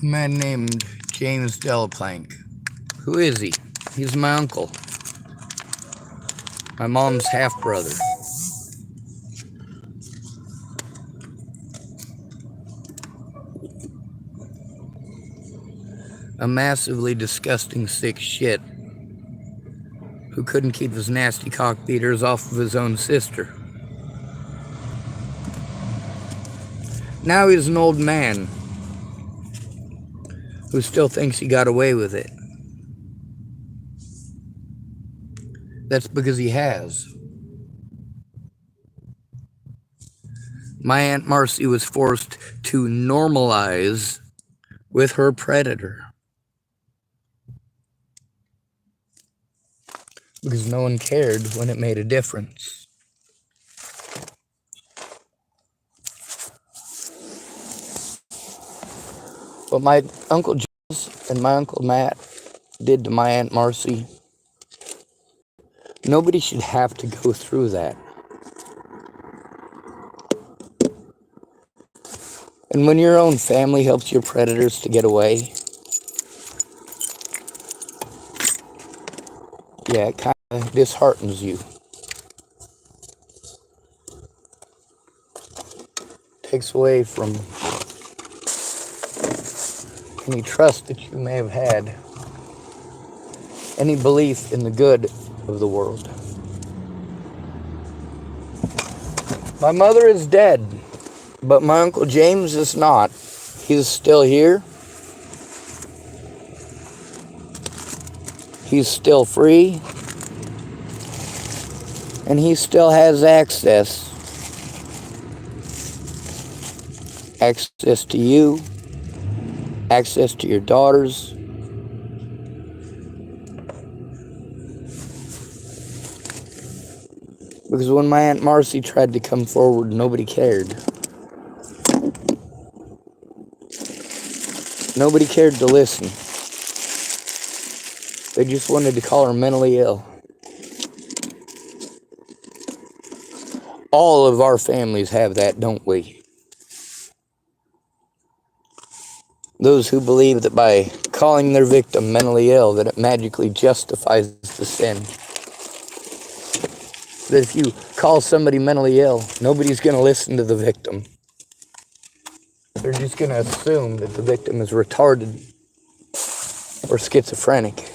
A man named James Deleplanque. Who is he? He's my uncle. My mom's half-brother. A massively disgusting sick shit who couldn't keep his nasty cock beaters off of his own sister. Now he's an old man who still thinks he got away with it. That's because he has. My Aunt Marcy was forced to normalize with her predator because no one cared when it made a difference. What my Uncle James and my Uncle Matt did to my Aunt Marcy, nobody should have to go through that. And when your own family helps your predators to get away, yeah, it kind of disheartens you. Takes away from any trust that you may have had, any belief in the good of the world. My mother is dead, but my Uncle James is not. He's still here. He's still free. And he still has access. Access to you. Access to your daughters. Because when my Aunt Marcy tried to come forward, nobody cared. Nobody cared to listen. They just wanted to call her mentally ill. All of our families have that, don't we? Those who believe that by calling their victim mentally ill, that it magically justifies the sin. That if you call somebody mentally ill, nobody's going to listen to the victim. They're just going to assume that the victim is retarded or schizophrenic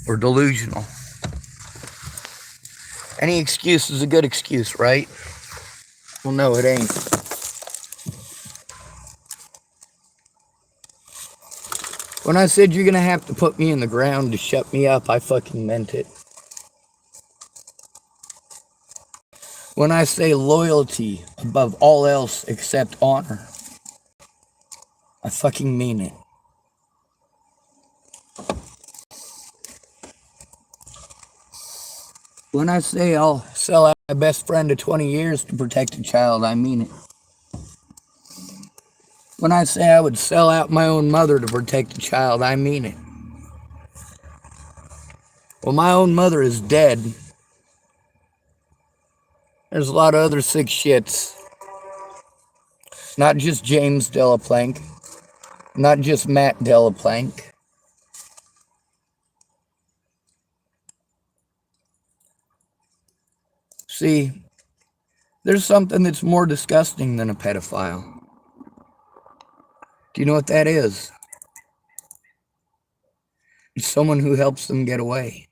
or delusional. Any excuse is a good excuse, right? Well, no, it ain't. When I said you're going to have to put me in the ground to shut me up, I fucking meant it. When I say loyalty above all else except honor, I fucking mean it. When I say I'll sell out my best friend to 20 years to protect a child, I mean it. When I say I would sell out my own mother to protect a child, I mean it. Well, my own mother is dead. There's a lot of other sick shits. Not just James Deleplanque. Not just Matt Deleplanque. See, there's something that's more disgusting than a pedophile. Do you know what that is? It's someone who helps them get away.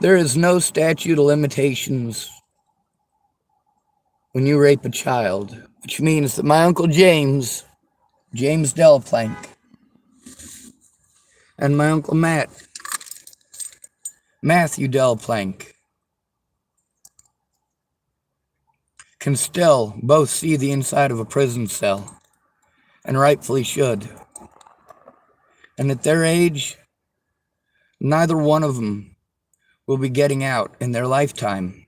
There is no statute of limitations when you rape a child, which means that my Uncle James Deleplanque, and my Uncle Matthew Deleplanque, can still both see the inside of a prison cell, and rightfully should. And at their age, neither one of them will be getting out in their lifetime.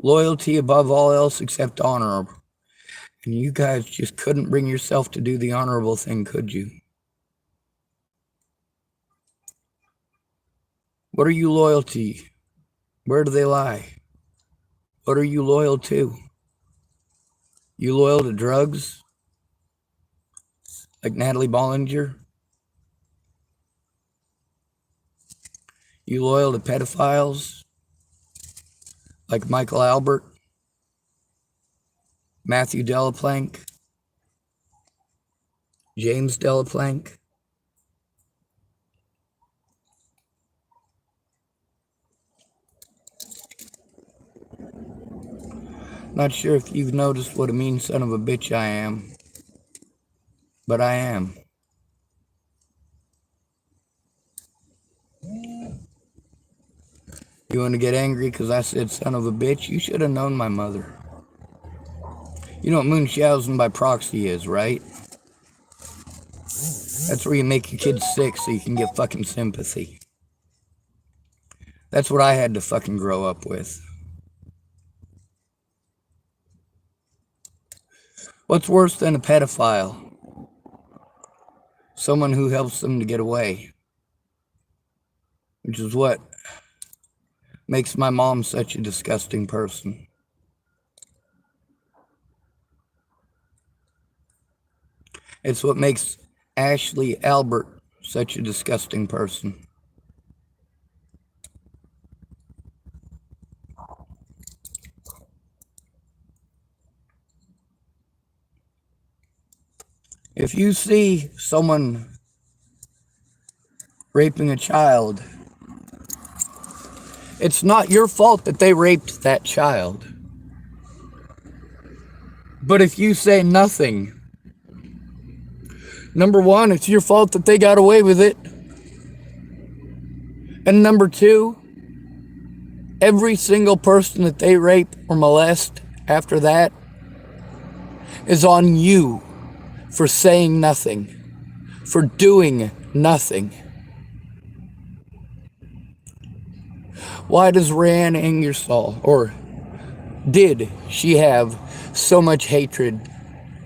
Loyalty above all else except honor. And you guys just couldn't bring yourself to do the honorable thing, could you? What are you loyal to? Where do they lie? What are you loyal to? You loyal to drugs? Like Natalie Bollinger? You loyal to pedophiles? Like Michael Albert? Matthew Deleplanque? James Deleplanque? Not sure if you've noticed what a mean son of a bitch I am, but I am. You want to get angry because I said son of a bitch? You should have known my mother. You know what Munchausen by proxy is, right? That's where you make your kids sick so you can get fucking sympathy. That's what I had to fucking grow up with. What's worse than a pedophile? Someone who helps them to get away. Which is what makes my mom such a disgusting person. It's what makes Ashley Albert such a disgusting person. If you see someone raping a child, it's not your fault that they raped that child. But if you say nothing, number one, it's your fault that they got away with it. And number two, every single person that they rape or molest after that is on you for saying nothing, for doing nothing. Why does Rand Ingersoll, or did she have so much hatred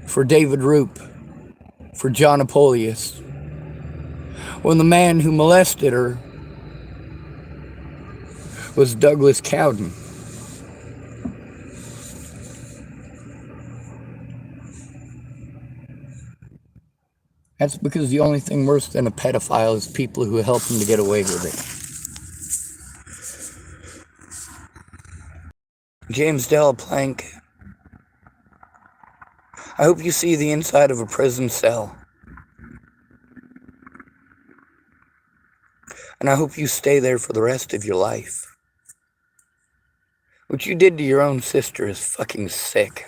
for David Roop, for John Apollonius, when the man who molested her was Douglas Cowden? That's because the only thing worse than a pedophile is people who help them to get away with it. James Deleplanque, I hope you see the inside of a prison cell. And I hope you stay there for the rest of your life. What you did to your own sister is fucking sick.